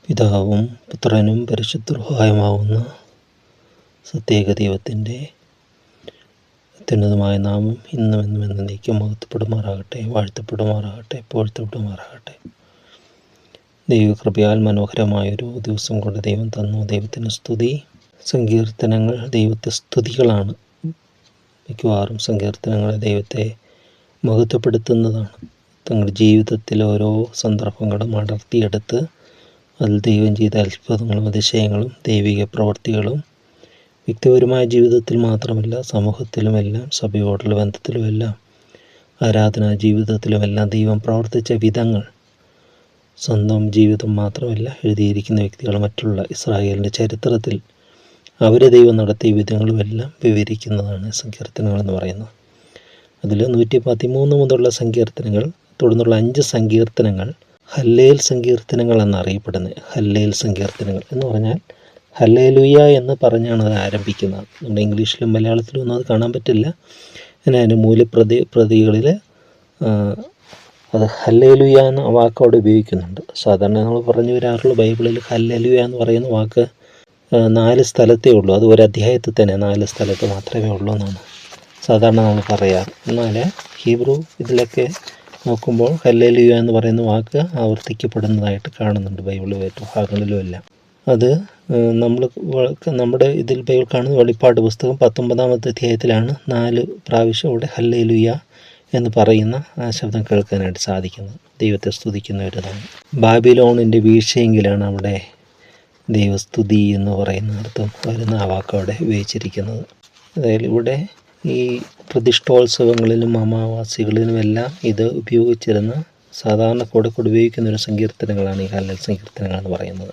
പിതാവും പുത്രനും പരിശുദ്ധരുമായുമാവുന്ന സത്യേക ദൈവത്തിൻ്റെ അത്യുന്നതമായ നാമം ഇന്നും എന്നും എന്നേക്കും മഹത്വപ്പെടുമാറാകട്ടെ, വാഴ്ത്തപ്പെടുമാറാകട്ടെ, പോഴ്ത്തപ്പെടുമാറാകട്ടെ. ദൈവകൃപയാൽ മനോഹരമായൊരു ദിവസം കൊണ്ട് ദൈവം തന്നു. ദൈവത്തിന് സ്തുതി. സങ്കീർത്തനങ്ങൾ ദൈവത്തെ സ്തുതികളാണ്. മിക്കവാറും സങ്കീർത്തനങ്ങൾ ദൈവത്തെ മഹത്വപ്പെടുത്തുന്നതാണ്. തങ്ങളുടെ ജീവിതത്തിൽ ഓരോ സന്ദർഭങ്ങളും അടർത്തിയെടുത്ത് അതിൽ ദൈവം ചെയ്ത അത്ഭുതങ്ങളും അതിശയങ്ങളും ദൈവിക പ്രവർത്തികളും വ്യക്തിപരമായ ജീവിതത്തിൽ മാത്രമല്ല, സമൂഹത്തിലുമെല്ലാം, സഭയോടുള്ള ബന്ധത്തിലുമെല്ലാം, ആരാധനാ ജീവിതത്തിലുമെല്ലാം ദൈവം പ്രവർത്തിച്ച വിധങ്ങൾ സ്വന്തം ജീവിതം മാത്രമല്ല, എഴുതിയിരിക്കുന്ന വ്യക്തികൾ മറ്റുള്ള ഇസ്രായേലിൻ്റെ ചരിത്രത്തിൽ അവരെ ദൈവം നടത്തിയ വിധങ്ങളുമെല്ലാം വിവരിക്കുന്നതാണ് സങ്കീർത്തനങ്ങളെന്ന് പറയുന്നത്. അതിൽ 113 മുതലുള്ള സങ്കീർത്തനങ്ങൾ, തുടർന്നുള്ള 5 സങ്കീർത്തനങ്ങൾ ഹല്ലേൽ സങ്കീർത്തനങ്ങൾ എന്നറിയപ്പെടുന്നത്. ഹല്ലേൽ സങ്കീർത്തനങ്ങൾ എന്ന് പറഞ്ഞാൽ ഹല്ലേലൂയ എന്ന് പറഞ്ഞാണ് അത് ആരംഭിക്കുന്നത്. നമ്മുടെ ഇംഗ്ലീഷിലും മലയാളത്തിലും ഒന്നും അത് കാണാൻ പറ്റില്ല. അതിന് മൂലപ്രതികളിൽ അത് ഹല്ലേലൂയ എന്ന വാക്ക് അവിടെ ഉപയോഗിക്കുന്നുണ്ട്. സാധാരണ നമ്മൾ പറഞ്ഞു വരാറുള്ള ബൈബിളിൽ ഹല്ലേലൂയ എന്ന് പറയുന്ന വാക്ക് 4 സ്ഥലത്തേ ഉള്ളൂ. അത് ഒരു അധ്യായത്തിൽ തന്നെ 4 സ്ഥലത്ത് മാത്രമേ ഉള്ളൂ എന്നാണ് സാധാരണ നമ്മൾ പറയാറ്. എന്നാൽ ഹീബ്രു ഇതിലൊക്കെ നോക്കുമ്പോൾ ഹല്ലേലൂയ എന്ന് പറയുന്ന വാക്ക് ആവർത്തിക്കപ്പെടുന്നതായിട്ട് കാണുന്നുണ്ട് ബൈബിളിൽ മറ്റു ഭാഗങ്ങളിലുമെല്ലാം. അത് നമ്മുടെ ഇതിൽ ബൈബിൾ കാണുന്ന വെളിപ്പാട് പുസ്തകം 19-ാമത്തെ അധ്യായത്തിലാണ് 4 പ്രാവശ്യം ഇവിടെ ഹല്ലേലൂയ എന്ന് പറയുന്ന ആ ശബ്ദം കേൾക്കാനായിട്ട് സാധിക്കുന്നത്. ദൈവത്തെ സ്തുതിക്കുന്ന ഒരിതാണ്. ബാബിലോണിൻ്റെ വീഴ്ചയെങ്കിലാണ് അവിടെ ദൈവസ്തുതി എന്ന് പറയുന്ന അർത്ഥം വരുന്ന ആ വാക്ക് അവിടെ ഉപയോഗിച്ചിരിക്കുന്നത്. അതായത് ഇവിടെ ഈ പ്രതിഷ്ഠോത്സവങ്ങളിലും അമാവാസികളിലുമെല്ലാം ഇത് ഉപയോഗിച്ചിരുന്ന സാധാരണ കൂടെ ഉപയോഗിക്കുന്ന ഒരു സങ്കീർത്തനങ്ങളാണ് ഈ ഹല്ലേൽ സങ്കീർത്തനങ്ങൾ എന്ന് പറയുന്നത്.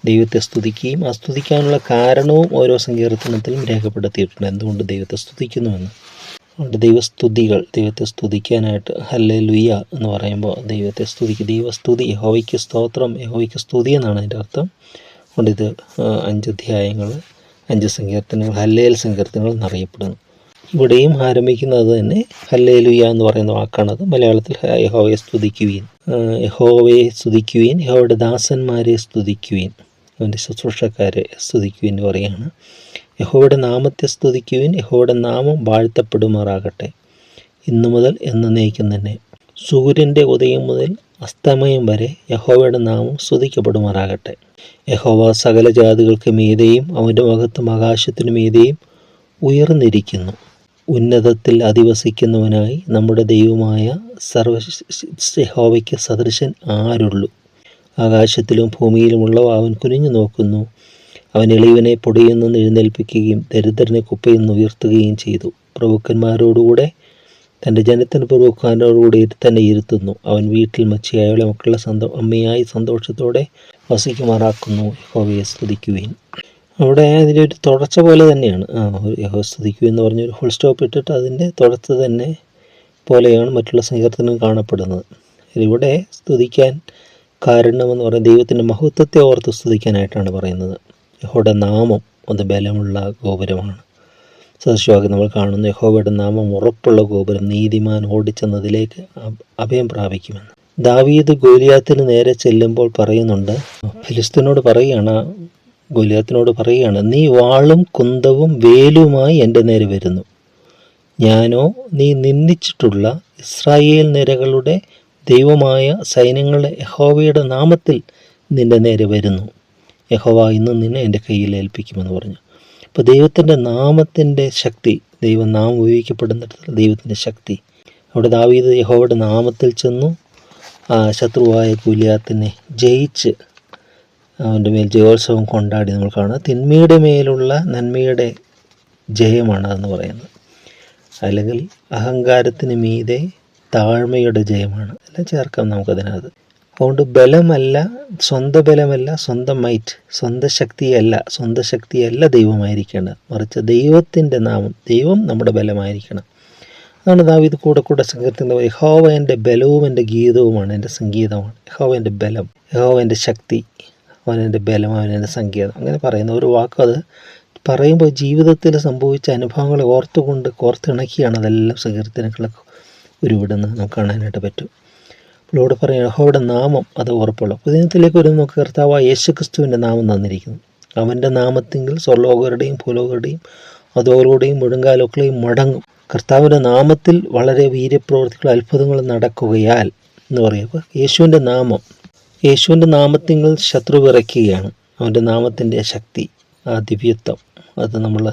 ദൈവത്തെ സ്തുതിക്കുകയും ആ സ്തുതിക്കാനുള്ള കാരണവും ഓരോ സങ്കീർത്തനത്തിലും രേഖപ്പെടുത്തിയിട്ടുണ്ട്, എന്തുകൊണ്ട് ദൈവത്തെ സ്തുതിക്കുന്നുവെന്ന്. അതുകൊണ്ട് ദൈവസ്തുതികൾ, ദൈവത്തെ സ്തുതിക്കാനായിട്ട് ഹല്ലേലൂയ എന്ന് പറയുമ്പോൾ ദൈവത്തെ സ്തുതിക്കുക, ദൈവസ്തുതി, യഹോവയ്ക്ക് സ്തോത്രം, യഹോവയ്ക്ക് സ്തുതി എന്നാണ് അതിൻ്റെ അർത്ഥം. അതുകൊണ്ട് ഇത് 5 അധ്യായങ്ങൾ, 5 സങ്കീർത്തനങ്ങൾ ഹല്ലേൽ സങ്കീർത്തനങ്ങൾ എന്നറിയപ്പെടുന്നു. ഇവിടെയും ആരംഭിക്കുന്നത് തന്നെ ഹല്ലേലൂയ എന്ന് പറയുന്ന വാക്കാണത്. മലയാളത്തിൽ യഹോവയെ സ്തുതിക്കുവീൻ, യഹോവയെ സ്തുതിക്കുവീൻ, യഹോവയുടെ ദാസന്മാരെ സ്തുതിക്കുവീൻ, അവൻ്റെ ശുശ്രൂഷക്കാരെ സ്തുതിക്കുവീൻ എന്ന് പറയുകയാണ്. യഹോവയുടെ നാമത്തെ സ്തുതിക്കുവിൻ, യഹോവയുടെ നാമം വാഴ്ത്തപ്പെടുമാറാകട്ടെ, ഇന്നു മുതൽ എന്നേക്കും തന്നെ. സൂര്യൻ്റെ ഉദയം മുതൽ അസ്തമയം വരെ യഹോവയുടെ നാമം സ്തുതിക്കപ്പെടുമാറാകട്ടെ. യഹോവ സകല ജാതികൾക്ക് മീതെയും അവൻ്റെ മഹത്വം ആകാശത്തിനു മീതെയും ഉയർന്നിരിക്കുന്നു. ഉന്നതത്തിൽ അധിവസിക്കുന്നവനായി നമ്മുടെ ദൈവമായ യഹോവയ്ക്ക് സദൃശൻ ആരുള്ളൂ? ആകാശത്തിലും ഭൂമിയിലുമുള്ളവ അവൻ കുനിഞ്ഞു നോക്കുന്നു. അവൻ എളിയവനെ പൊടിയിൽ നിന്ന് എഴുന്നേൽപ്പിക്കുകയും ദരിദ്രനെ കുപ്പയിൽ നിന്ന് ഉയർത്തുകയും ചെയ്തു. പ്രഭുക്കന്മാരോടുകൂടെ തൻ്റെ ജനത്തിന് പ്രഭുക്കന്മാരോടുകൂടെ തന്നെ ഇരുത്തുന്നു. അവൻ വീട്ടിൽ മച്ചിയായുള്ള മക്കളുടെ അമ്മയായി സന്തോഷത്തോടെ വസിക്കുമാറാക്കുന്നു. യഹോവയെ സ്തുതിക്കുവിൻ. അവിടെ അതിലൊരു തുടർച്ച പോലെ തന്നെയാണ്. യഹോവയെ സ്തുതിക്കുവിൻ എന്ന് പറഞ്ഞൊരു ഫുൾ സ്റ്റോപ്പ് ഇട്ടിട്ട് അതിൻ്റെ തുടർച്ച തന്നെ പോലെയാണ് മറ്റുള്ള സങ്കീർത്തനം കാണപ്പെടുന്നത്. ഇവിടെ സ്തുതിക്കാൻ കാരണമെന്ന് പറയുന്നത് ദൈവത്തിൻ്റെ മഹത്വത്തെ ഓർത്ത് സ്തുതിക്കാനായിട്ടാണ് പറയുന്നത്. യഹോവയുടെ നാമം അത് ബലമുള്ള ഗോപുരമാണ്. സദൃശവാക്യം നമ്മൾ കാണുന്നു, യഹോവയുടെ നാമം ഉറപ്പുള്ള ഗോപുരം, നീതിമാൻ ഓടിച്ചെന്നതിലേക്ക് അഭയം പ്രാപിക്കുമെന്ന്. ദാവീദ് ഗോലിയാത്തിന് നേരെ ചെല്ലുമ്പോൾ പറയുന്നുണ്ട്, ഫിലിസ്തീനോട് പറയുകയാണ്, ഗോലിയാത്തിനോട് പറയുകയാണ്, നീ വാളും കുന്തവും വേലുമായി എൻ്റെ നേരെ വരുന്നു, ഞാനോ നീ നിന്ദിച്ചിട്ടുള്ള ഇസ്രായേൽ നിരകളുടെ ദൈവമായ സൈന്യങ്ങളുടെ യഹോവയുടെ നാമത്തിൽ നിൻ്റെ നേരെ വരുന്നു. യഹോവ ഇന്ന് നിന്നെ എൻ്റെ കയ്യിൽ ഏൽപ്പിക്കുമെന്ന് പറഞ്ഞു. അപ്പോൾ ദൈവത്തിൻ്റെ നാമത്തിൻ്റെ ശക്തി, ദൈവനാമം ഉപയോഗിക്കപ്പെടുന്നിടത്ത് ദൈവത്തിൻ്റെ ശക്തി. അവിടെ ദാവീദ് യഹോവയുടെ നാമത്തിൽ ചെന്നു ശത്രുവായ ഗോലിയാത്തിനെ ജയിച്ച് അവൻ്റെ മേൽ ജയോത്സവം കൊണ്ടാടി നമ്മൾ കാണുക. തിന്മയുടെ മേലുള്ള നന്മയുടെ ജയമാണ് അതെന്ന് പറയുന്നത്. അല്ലെങ്കിൽ അഹങ്കാരത്തിന് മീതെ താഴ്മയുടെ ജയമാണ്. എല്ലാം ചേർക്കാം നമുക്കതിനകത്ത്. അതുകൊണ്ട് ബലമല്ല, സ്വന്തം ബലമല്ല, സ്വന്തം മൈറ്റ്, സ്വന്തം ശക്തിയല്ല ദൈവമായിരിക്കേണ്ടത്, മറിച്ച് ദൈവത്തിൻ്റെ നാമം, ദൈവം നമ്മുടെ ബലമായിരിക്കണം. അതാണ് ദാവീദ് കൂടെ സങ്കീർത്തനം, യഹോവ എൻ്റെ ബലവും എൻ്റെ ഗീതവുമാണ്, എൻ്റെ സംഗീതമാണ്. യഹോവ എൻ്റെ ബലം, യഹോവ എൻ്റെ ശക്തി, അവൻ എൻ്റെ ബലം, അവൻ എൻ്റെ സംഗീതം. അങ്ങനെ പറയുന്ന ഒരു വാക്കും അത് പറയുമ്പോൾ ജീവിതത്തിൽ സംഭവിച്ച അനുഭവങ്ങളെ കോർത്തിണക്കിയാണ് അതെല്ലാം സങ്കീർത്തനങ്ങളൊക്കെ ഉരുവിടുന്നത് നമുക്ക് കാണാനായിട്ട് പറ്റും. ഇവിടെ പറയാം യഹോവയുടെ നാമം അത് ഉറപ്പുള്ള. പുതിയത്തിലേക്ക് വരുന്ന നമുക്ക് കർത്താവായ യേശുക്രിസ്തുവിൻ്റെ നാമം തന്നിരിക്കുന്നു. അവൻ്റെ നാമത്തെങ്കിൽ സ്വർലോകരുടെയും ഭൂലോകരുടെയും അതോറുടെയും മുഴങ്കാലൊക്കെയും മടങ്ങും. കർത്താവിൻ്റെ നാമത്തിൽ വളരെ വീര്യപ്രവൃത്തികളും അത്ഭുതങ്ങളും നടക്കുകയാൽ എന്ന് പറയുമ്പോൾ യേശുവിൻ്റെ നാമത്തിങ്കിൽ ശത്രു വിറയ്ക്കുകയാണ്. അവൻ്റെ നാമത്തിൻ്റെ ശക്തി, ആ ദിവ്യത്വം, അത് നമ്മൾ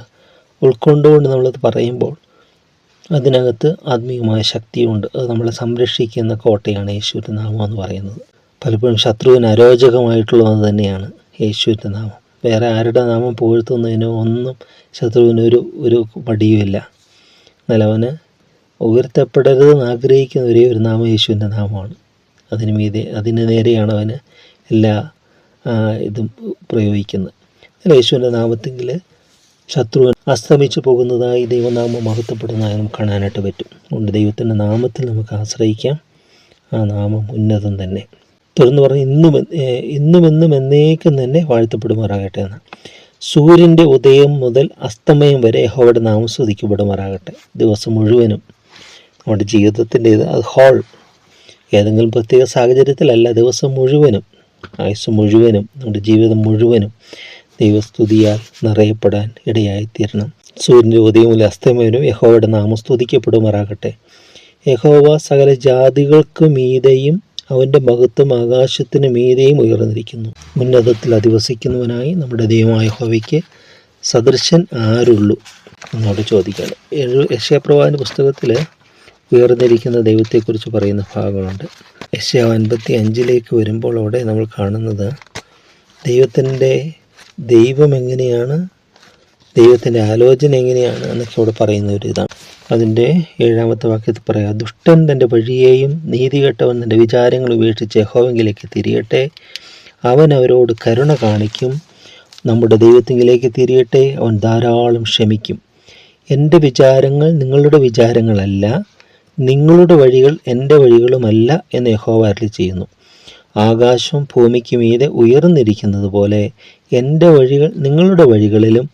ഉൾക്കൊണ്ടുകൊണ്ട് നമ്മളത് പറയുമ്പോൾ അതിനകത്ത് ആത്മീയമായ ശക്തിയുണ്ട്. അത് നമ്മളെ സംരക്ഷിക്കുന്ന കോട്ടയാണ് യേശുവിൻ്റെ നാമം എന്ന് പറയുന്നത്. പലപ്പോഴും ശത്രുവിന് അരോചകമായിട്ടുള്ളത് തന്നെയാണ് യേശുവിൻ്റെ നാമം. വേറെ ആരുടെ നാമം പുകഴ്ത്തുന്നതിനോ ഒന്നും ശത്രുവിന് ഒരു മടിയുമില്ല. എന്നാൽ അവന് ഉയർത്തപ്പെടരുതെന്ന് ആഗ്രഹിക്കുന്ന ഒരേ ഒരു നാമം യേശുവിൻ്റെ നാമമാണ്. അതിന് നേരെയാണ് അവന് എല്ലാ ഇതും പ്രയോഗിക്കുന്നത്. യേശുവിൻ്റെ നാമത്തെങ്കിൽ ശത്രുവിന് അസ്തമിച്ചു പോകുന്നതായി ദൈവനാമം മഹത്വപ്പെടുന്നതായി നമുക്ക് കാണാനായിട്ട് പറ്റും. അതുകൊണ്ട് ദൈവത്തിൻ്റെ നാമത്തിൽ നമുക്ക് ആശ്രയിക്കാം. ആ നാമം ഉന്നതം തന്നെ. തുടർന്ന് പറഞ്ഞ് ഇന്നും എന്നേക്കും തന്നെ വാഴ്ത്തപ്പെടുമാറാകട്ടെ എന്ന്. സൂര്യൻ്റെ ഉദയം മുതൽ അസ്തമയം വരെ യഹോവയുടെ നാമം സ്തുതിക്കപ്പെടുമാറാകട്ടെ. ദിവസം മുഴുവനും നമ്മുടെ ജീവിതത്തിൻ്റെ അത് ഹോൾ ഏതെങ്കിലും പ്രത്യേക സാഹചര്യത്തിലല്ല, ദിവസം മുഴുവനും, ആയുസ് മുഴുവനും, നമ്മുടെ ജീവിതം മുഴുവനും ദൈവസ്തുതിയാൽ നിറയപ്പെടാൻ ഇടയായിത്തീരണം. സൂര്യൻ്റെ ഉദയം മുതൽ അസ്തമയനും യഹോവയുടെ നാമം സ്തുതിക്കപ്പെടുമാറാകട്ടെ. യഹോവ സകല ജാതികൾക്ക് മീതെയും അവൻ്റെ മഹത്വം ആകാശത്തിന് മീതെയും ഉയർന്നിരിക്കുന്നു. ഉന്നതത്തിൽ അധിവസിക്കുന്നവനായി നമ്മുടെ ദൈവമായ യഹോവയ്ക്ക് സദൃശൻ ആരുള്ളൂ എന്നോട് ചോദിക്കുകയാണ്. യെശയ്യാപ്രവാചകന്റെ പുസ്തകത്തിൽ ഉയർന്നിരിക്കുന്ന ദൈവത്തെക്കുറിച്ച് പറയുന്ന ഭാഗമുണ്ട്. യെശയ്യാ 55 വരുമ്പോൾ അവിടെ നമ്മൾ കാണുന്നത് ദൈവം എങ്ങനെയാണ്, ദൈവത്തിൻ്റെ ആലോചന എങ്ങനെയാണ് എന്നൊക്കെ അവിടെ പറയുന്ന ഒരു ഇതാണ്. അതിൻ്റെ 7-ാമത്തെ വാക്യത്തിൽ പറയാം, ദുഷ്ടൻ തൻ്റെ വഴിയെയും നീതികെട്ടവൻ തൻ്റെ വിചാരങ്ങൾ ഉപേക്ഷിച്ച് യഹോവയിലേക്ക് തിരിയട്ടെ, അവൻ അവരോട് കരുണ കാണിക്കും. നമ്മുടെ ദൈവത്തിലേക്ക് തിരിയട്ടെ, അവൻ ധാരാളം ക്ഷമിക്കും. എൻ്റെ വിചാരങ്ങൾ നിങ്ങളുടെ വിചാരങ്ങളല്ല, നിങ്ങളുടെ വഴികൾ എൻ്റെ വഴികളുമല്ല എന്ന് യഹോവ അരുളിച്ചെയ്യുന്നു. ആകാശം ഭൂമിക്ക് മീതെ ഉയർന്നിരിക്കുന്നത് പോലെ എൻ്റെ വഴികൾ നിങ്ങളുടെ വഴികളിലും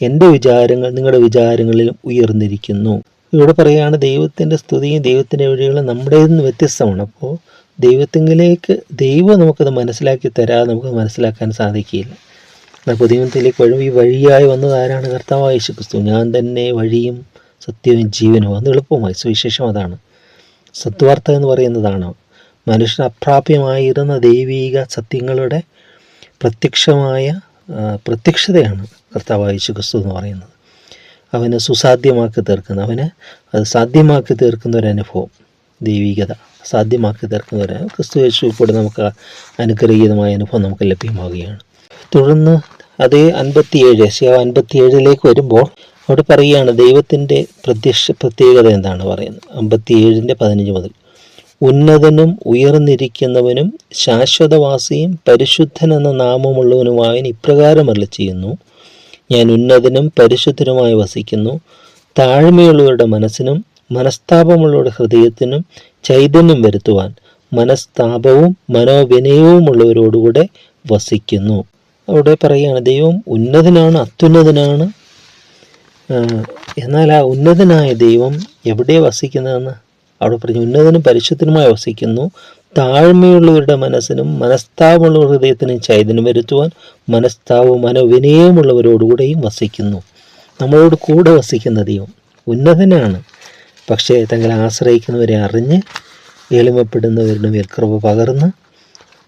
എൻ്റെ വിചാരങ്ങൾ നിങ്ങളുടെ വിചാരങ്ങളിലും ഉയർന്നിരിക്കുന്നു. ഇവിടെ പറയുകയാണ് ദൈവത്തിൻ്റെ സ്തുതിയും ദൈവത്തിൻ്റെ വഴികളും നമ്മുടേതിൽ നിന്ന് വ്യത്യസ്തമാണ്. അപ്പോൾ ദൈവത്തിലേക്ക് ദൈവം നമുക്കത് മനസ്സിലാക്കി തരാതെ നമുക്ക് മനസ്സിലാക്കാൻ സാധിക്കില്ല. അപ്പോൾ ദൈവത്തിലേക്ക് ഈ വഴിയായി വന്നത് ആരാണ്? കർത്താവായ യേശുക്രിസ്തു. ഞാൻ തന്നെ വഴിയും സത്യവും ജീവനും. അത് എളുപ്പമായി സുവിശേഷം അതാണ്. സത്വാർത്ത എന്ന് പറയുന്നതാണ് മനുഷ്യന് അപ്രാപ്യമായിരുന്ന ദൈവീക സത്യങ്ങളുടെ പ്രത്യക്ഷതയാണ് കർത്താവായ യേശുക്രിസ്തു എന്ന് പറയുന്നത്. അവന് സുസാധ്യമാക്കി തീർക്കുന്ന, അവന് അത് സാധ്യമാക്കി തീർക്കുന്ന ഒരനുഭവം, ദൈവികത സാധ്യമാക്കി തീർക്കുന്ന ഒരു ക്രിസ്തു യേശുവിൽ കൂടെ നമുക്ക് അനുഗ്രഹീതമായ അനുഭവം നമുക്ക് ലഭ്യമാവുകയാണ്. തുടർന്ന് അതേ 57 വരുമ്പോൾ അവിടെ പറയുകയാണ് ദൈവത്തിൻ്റെ പ്രത്യേകത എന്താണ് പറയുന്നത്. 57:15 മുതൽ ഉന്നതനും ഉയർന്നിരിക്കുന്നവനും ശാശ്വതവാസിയും പരിശുദ്ധൻ എന്ന നാമമുള്ളവനുമായവൻ ഇപ്രകാരം അരുളിച്ചെയ്യുന്നു, ഞാൻ ഉന്നതനും പരിശുദ്ധനുമായി വസിക്കുന്നു. താഴ്മയുള്ളവരുടെ മനസ്സിനും മനസ്താപമുള്ളവരുടെ ഹൃദയത്തിനും ചൈതന്യം വരുത്തുവാൻ മനസ്താപവും മനോവിനയവുമുള്ളവരോടുകൂടെ വസിക്കുന്നു. അവിടെ പറയുകയാണ് ദൈവം ഉന്നതനാണ്, അത്യുന്നതനാണ്. എന്നാൽ ആ ഉന്നതനായ ദൈവം എവിടെ വസിക്കുന്നതെന്ന് അവിടെ പറഞ്ഞു. ഉന്നതനും പരിശുദ്ധനുമായി വസിക്കുന്നു. താഴ്മയുള്ളവരുടെ മനസ്സിനും മനസ്താപമുള്ള ഹൃദയത്തിനും ചൈതന്യം വരുത്തുവാൻ മനസ്താവും മനോവിനയമുള്ളവരോടുകൂടെയും വസിക്കുന്നു. നമ്മളോട് കൂടെ വസിക്കുന്ന ദൈവം ഉന്നതനാണ്. പക്ഷേ തങ്ങളെ ആശ്രയിക്കുന്നവരെ അറിഞ്ഞ് എളിമപ്പെടുന്നവരുടെ മേൽ കൃപ പകർന്ന്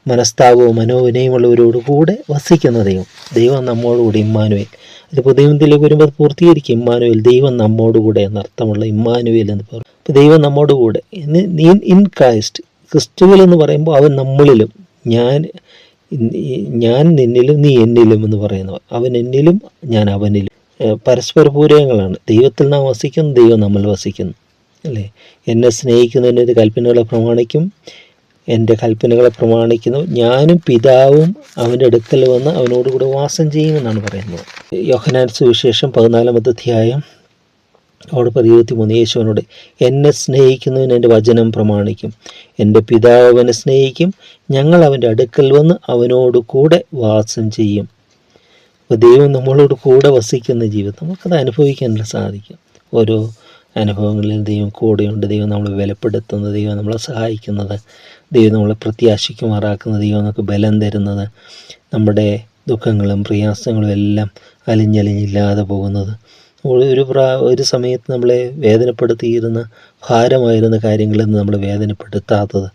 മനസ്താപവും മനോവിനയമുള്ളവരോടുകൂടെ വസിക്കുന്ന ദൈവം നമ്മോടുകൂടെ. ഇമ്മാനുവേൽ. അതിപ്പോൾ ദൈവത്തിലേക്ക് വരുമ്പോൾ അത് പൂർത്തീകരിക്കും. ഇമ്മാനുവേൽ, ദൈവം നമ്മോടുകൂടെ എന്നർത്ഥമുള്ള ഇമ്മാനുവേൽ എന്ന് പറയും. അപ്പോൾ ദൈവം നമ്മോടുകൂടെ ഇൻ ക്രൈസ്റ്റ്, ക്രിസ്തുവിൽ എന്ന് പറയുമ്പോൾ അവൻ നമ്മളിലും, ഞാൻ നിന്നിലും നീ എന്നിലും എന്ന് പറയുന്നവർ. അവൻ എന്നിലും ഞാൻ അവനിലും. പരസ്പര പൂരകങ്ങളാണ്. ദൈവത്തിൽ നാം വസിക്കുന്നു, ദൈവം നമ്മൾ വസിക്കുന്നു, അല്ലേ? എന്നെ സ്നേഹിക്കുന്നതിന് എൻ്റെ കൽപ്പനകളെ പ്രമാണിക്കും, എൻ്റെ കൽപ്പനകളെ പ്രമാണിക്കുന്നു. ഞാനും പിതാവും അവൻ്റെ അടുക്കൽ വന്ന് അവനോടുകൂടെ വാസം ചെയ്യുമെന്നാണ് പറയുന്നത്. യോഹന്നാൻ സുവിശേഷം 14-ാമത്തെ അധ്യായം അവിടെ 23 യേശുവിനോട്, എന്നെ സ്നേഹിക്കുന്നവന് എൻ്റെ വചനം പ്രമാണിക്കും, എൻ്റെ പിതാവ് അവനെ സ്നേഹിക്കും, ഞങ്ങൾ അവൻ്റെ അടുക്കൽ വന്ന് അവനോട് കൂടെ വാസം ചെയ്യും. അപ്പോൾ ദൈവം നമ്മളോട് കൂടെ വസിക്കുന്ന ജീവിതം നമുക്കത് അനുഭവിക്കാനുള്ള സാധിക്കും. ഓരോ അനുഭവങ്ങളിൽ ദൈവം കൂടെയുണ്ട്. ദൈവം നമ്മളെ ബലപ്പെടുത്തുന്നത്, ദൈവം നമ്മളെ സഹായിക്കുന്നത്, ദൈവം നമ്മളെ പ്രത്യാശിക്കുമാറാക്കുന്ന, ദൈവം നമുക്ക് ബലം തരുന്നത്, നമ്മുടെ ദുഃഖങ്ങളും പ്രയാസങ്ങളും എല്ലാം അലിഞ്ഞലിഞ്ഞില്ലാതെ പോകുന്നത്, ഒരു സമയത്ത് നമ്മളെ വേദനപ്പെടുത്തിയിരുന്ന ഭാരമായിരുന്ന കാര്യങ്ങളിൽ നിന്ന് നമ്മളെ വേദനപ്പെടുത്താത്തത്,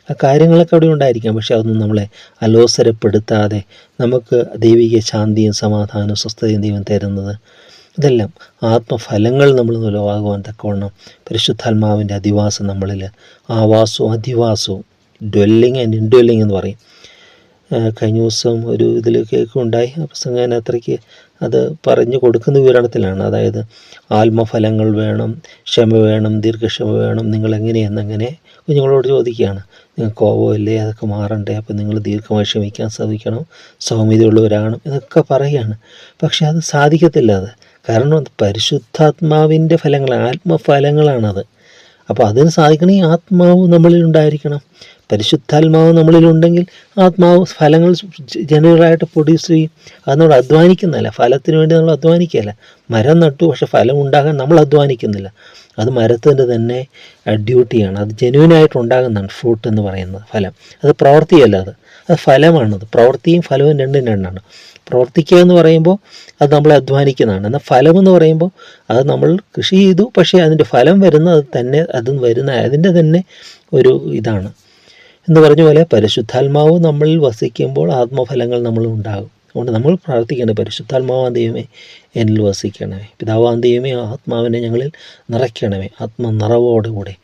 ആ കാര്യങ്ങളൊക്കെ അവിടെ ഉണ്ടായിരിക്കാം. പക്ഷെ അതൊന്നും നമ്മളെ അലോസരപ്പെടുത്താതെ നമുക്ക് ദൈവിക ശാന്തിയും സമാധാനവും സ്വസ്ഥതയും ദൈവം തരുന്നത്, ഇതെല്ലാം ആത്മഫലങ്ങൾ നമ്മൾ നിലവാകുവാൻ തക്കവണ്ണം പരിശുദ്ധാത്മാവിൻ്റെ അധിവാസം നമ്മളിൽ, ആവാസവും അധിവാസവും, ഡ്വെല്ലിങ് ആൻഡ് ഇൻഡ്വെല്ലിങ് എന്ന് പറയും. കഴിഞ്ഞ ദിവസം ഒരു ഇതിൽ കേൾക്കുണ്ടായി, പ്രസംഗൻ അത്രയ്ക്ക് അത് പറഞ്ഞു കൊടുക്കുന്ന വിവരണത്തിലാണ്. അതായത് ആത്മഫലങ്ങൾ വേണം, ക്ഷമ വേണം, ദീർഘക്ഷമ വേണം, നിങ്ങളെങ്ങനെയെന്നങ്ങനെ കുഞ്ഞുങ്ങളോട് ചോദിക്കുകയാണ്. നിങ്ങൾക്ക് കോപമില്ലേ, അതൊക്കെ മാറണ്ടേ, അപ്പോൾ നിങ്ങൾ ദീർഘമായി ക്ഷമിക്കാൻ സാധിക്കണം, സൗമ്യതയുള്ളവരാകണം എന്നൊക്കെ പറയുകയാണ്. പക്ഷെ അത് സാധിക്കത്തില്ല. അത് കാരണം പരിശുദ്ധാത്മാവിൻ്റെ ഫലങ്ങളാണ്, ആത്മഫലങ്ങളാണത്. അപ്പോൾ അതിന് സാധിക്കണമെങ്കിൽ ആത്മാവ് നമ്മളിൽ ഉണ്ടായിരിക്കണം. പരിശുദ്ധാത്മാവ് നമ്മളിലുണ്ടെങ്കിൽ ആത്മാവ് ഫലങ്ങൾ ജനറലായിട്ട് പ്രൊഡ്യൂസ് ചെയ്യും. അത് നമ്മൾ അധ്വാനിക്കുന്നതല്ല, ഫലത്തിന് വേണ്ടി നമ്മൾ അധ്വാനിക്കുകയല്ല. മരം നട്ടു, പക്ഷെ ഫലം ഉണ്ടാകാൻ നമ്മൾ അധ്വാനിക്കുന്നില്ല. അത് മരത്തിൻ്റെ തന്നെ ഡ്യൂട്ടിയാണ്. അത് ജെന്യുവനായിട്ട് ഉണ്ടാകുന്നതാണ് ഫ്രൂട്ട് എന്ന് പറയുന്നത്, ഫലം. അത് പ്രവൃത്തിയല്ല, അത് ഫലമാണത്. പ്രവൃത്തിയും ഫലവും രണ്ടും രണ്ടാണ്. പ്രവർത്തിക്കുക എന്ന് പറയുമ്പോൾ അത് നമ്മൾ അധ്വാനിക്കുന്നതാണ്. എന്നാൽ ഫലമെന്ന് പറയുമ്പോൾ അത് നമ്മൾ കൃഷി ചെയ്തു, പക്ഷേ അതിൻ്റെ ഫലം വരുന്നത് അതിൻ്റെ തന്നെ ഒരു ഇതാണ് എന്ന് പറഞ്ഞ പോലെ പരിശുദ്ധാത്മാവ് നമ്മളിൽ വസിക്കുമ്പോൾ ആത്മഫലങ്ങൾ നമ്മൾ ഉണ്ടാകും. അതുകൊണ്ട് നമ്മൾ പ്രാർത്ഥിക്കേണ്ടത്, പരിശുദ്ധാത്മാവാൻ ദൈവമേ എന്നിൽ വസിക്കണമേ, പിതാവാൻ ദൈവമേ ആത്മാവിനെ ഞങ്ങളിൽ നിറയ്ക്കണമേ, ആത്മനിറവോടുകൂടെ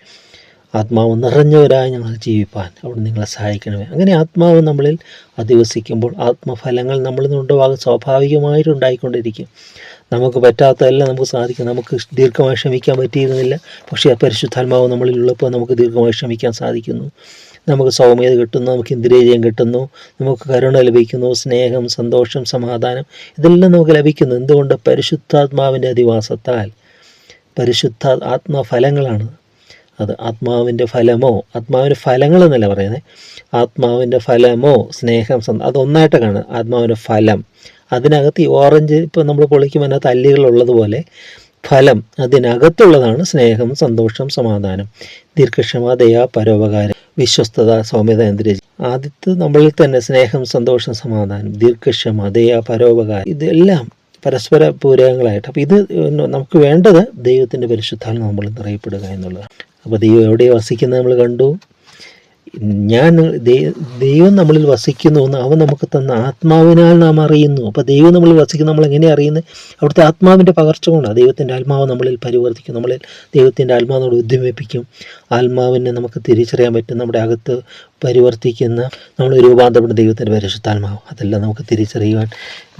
ആത്മാവ് നിറഞ്ഞവരായി ഞങ്ങൾ ജീവിപ്പാൻ അവിടെ നിങ്ങളെ സഹായിക്കണമേ. അങ്ങനെ ആത്മാവ് നമ്മളിൽ അധിവസിക്കുമ്പോൾ ആത്മഫലങ്ങൾ നമ്മളിൽ നിന്നുണ്ടാകും, സ്വാഭാവികമായിട്ട് ഉണ്ടായിക്കൊണ്ടിരിക്കും. നമുക്ക് പറ്റാത്തതെല്ലാം നമുക്ക് സാധിക്കും. നമുക്ക് ദീർഘമായി ക്ഷമിക്കാൻ പറ്റിയിരുന്നില്ല, പക്ഷേ ആ പരിശുദ്ധാത്മാവ് നമ്മളിലുള്ളപ്പോൾ നമുക്ക് ദീർഘമായി ക്ഷമിക്കാൻ സാധിക്കുന്നു. നമുക്ക് സൗമ്യത കിട്ടുന്നു, നമുക്ക് ഇന്ദ്രിയജയം കിട്ടുന്നു, നമുക്ക് കരുണ ലഭിക്കുന്നു, സ്നേഹം, സന്തോഷം, സമാധാനം, ഇതെല്ലാം നമുക്ക് ലഭിക്കുന്നു. എന്തുകൊണ്ട്? പരിശുദ്ധാത്മാവിൻ്റെ അധിവാസത്താൽ. ആത്മഫലങ്ങളാണ് അത്. ആത്മാവിൻ്റെ ഫലമോ, ആത്മാവിൻ്റെ ഫലങ്ങളെന്നല്ല പറയുന്നത്, ആത്മാവിൻ്റെ ഫലമോ സ്നേഹം, അതൊന്നായിട്ട് കാണുക. ആത്മാവിൻ്റെ ഫലം, അതിനകത്ത് ഈ ഓറഞ്ച് ഇപ്പോൾ നമ്മൾ പൊളിക്കുമ്പോൾ അതിനകത്ത് അല്ലികളുള്ളതുപോലെ ഫലം അതിനകത്തുള്ളതാണ് സ്നേഹം, സന്തോഷം, സമാധാനം, ദീർഘക്ഷമ, ദയ, പരോപകാരം, വിശ്വസ്തത, സൗമ്യത, ഇന്ദ്രിയജയം. ആദ്യത്തെ നമ്മളിൽ തന്നെ സ്നേഹം, സന്തോഷം, സമാധാനം, ദീർഘക്ഷമ, ദയ, പരോപകാരം, ഇതെല്ലാം പരസ്പര പൂരകങ്ങളായിട്ട്. അപ്പോൾ ഇത് നമുക്ക് വേണ്ടത് ദൈവത്തിൻ്റെ പരിശുദ്ധാത്മാവ് നമ്മൾ നിറയപ്പെടുക എന്നുള്ളതാണ്. അപ്പോൾ ദൈവം എവിടെ വസിക്കുന്നത് നമ്മൾ കണ്ടു. ദൈവം നമ്മളിൽ വസിക്കുന്നു എന്ന് അവൻ നമുക്ക് തന്ന ആത്മാവിനാൽ നാം അറിയുന്നു. അപ്പോൾ ദൈവം നമ്മളിൽ വസിക്കുന്നു നമ്മൾ എങ്ങനെ അറിയുന്നത്? അവിടുത്തെ ആത്മാവിൻ്റെ പകർച്ച കൊണ്ടാണ്. ദൈവത്തിൻ്റെ ആത്മാവ് നമ്മളിൽ പരിവർത്തിക്കും, നമ്മളിൽ ദൈവത്തിൻ്റെ ആത്മാവിനോട് ഉദ്യമിപ്പിക്കും. ആത്മാവിനെ നമുക്ക് തിരിച്ചറിയാൻ പറ്റും, നമ്മുടെ അകത്ത് പരിവർത്തിക്കുന്ന, നമ്മൾ രൂപാന്തരപ്പെടുന്ന ദൈവത്തിൻ്റെ പരിശുദ്ധാത്മാവ്. അതെല്ലാം നമുക്ക് തിരിച്ചറിയുവാൻ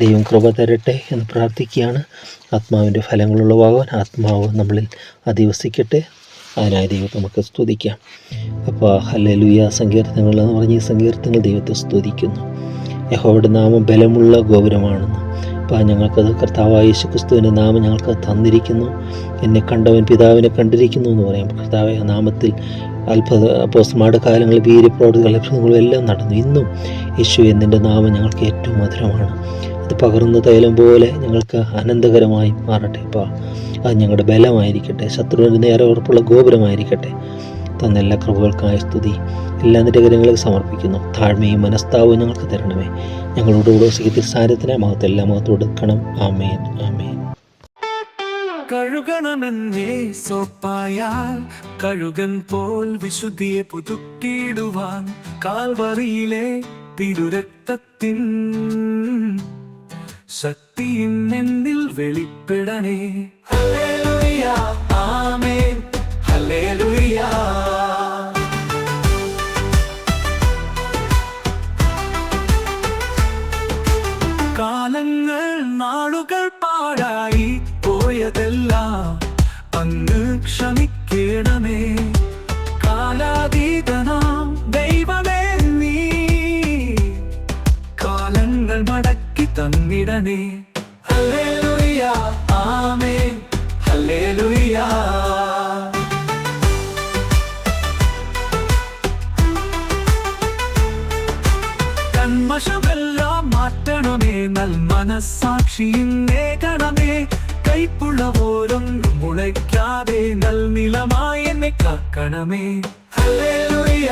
ദൈവം കൃപ തരട്ടെ എന്ന് പ്രാർത്ഥിക്കുകയാണ്. ആത്മാവിൻ്റെ ഫലങ്ങളുള്ളവാകുവാൻ ആത്മാവ് നമ്മളിൽ അധിവസിക്കട്ടെ. അതിനായി ദൈവത്തെ നമുക്ക് സ്തുതിക്കാം. അപ്പോൾ ഹല്ലേലൂയ സങ്കീർത്തനങ്ങൾ എന്ന് പറഞ്ഞ് ഈ സങ്കീർത്തനങ്ങൾ ദൈവത്തെ സ്തുതിക്കുന്നു. യഹോവയുടെ നാമം ബലമുള്ള ഗോപുരമാണെന്ന്. അപ്പോൾ ഞങ്ങൾക്കത് കർത്താവായ യേശുക്രിസ്തുവിൻ്റെ നാമം ഞങ്ങൾക്ക് തന്നിരിക്കുന്നു. എന്നെ കണ്ടവൻ പിതാവിനെ കണ്ടിരിക്കുന്നു എന്ന് പറയാം. കർത്താവായ നാമത്തിൽ അപ്പോസ്തലന്മാരുടെ കാലങ്ങളിൽ വീര്യപ്രവൃത്തികളും അത്ഭുതങ്ങളും എല്ലാം നടന്നു. ഇന്നും യേശു എന്നിൻ്റെ നാമം ഞങ്ങൾക്ക് ഏറ്റവും മധുരമാണ്. അത് പകർന്ന തൈലം പോലെ ഞങ്ങൾക്ക് ആനന്ദകരമായി മാറട്ടെ. അപ്പോൾ അത് ഞങ്ങളുടെ ബലമായിരിക്കട്ടെ, ശത്രുവിന് നേരെ ഉറപ്പുള്ള ഗോപുരമായിരിക്കട്ടെ. തന്ന എല്ലാ കൃപകൾക്കായ സ്തുതി എല്ലാ നിന്റെ കരങ്ങളിലേക്ക് സമർപ്പിക്കുന്നു. താഴ്മയും മനസ്താവും ഞങ്ങൾക്ക് തരണമേ. ഞങ്ങളോട് കൂടെ സാരത്തിനെ മഹത്വം എല്ലാ മഹത്വം എടുക്കണം. ആമേൻ, ആമേൻ. കഴുകണമെന്നേ സോപ്പായാൽ കഴുകൻ പോൽ വിശുദ്ധിയെ പുതുക്കിയിടുവാൻ കാൽവറിയിലെ തിരുരക്തത്തിൻ ശക്തിയും എന്നിൽ വെളിപ്പെടണേ. ഹല്ലേലൂയ, ആമേൻ, ഹല്ലേലൂയ. കാലങ്ങൾ നാളുകൾ പാഴായി പോയതെല്ലാം അങ്ങ് ക്ഷമിക്കണമേ. കാലാതീതനാം ദൈവമേ നീ കാലങ്ങൾ മടക്കി തന്നിടണേ. ഹല്ലേലൂയ, ആമേൻ, ഹല്ലേലൂയ. കന്മഷമെല്ലാം മാറ്റണമേ, നൽ മനസ്സാക്ഷിയും നേടണമേ. കൈപ്പുള്ളവോരൊന്നും മുളയ്ക്കാതെ നൽ നിലമായി എന്നെ കാക്കണമേ. ഹല്ലേലൂയ.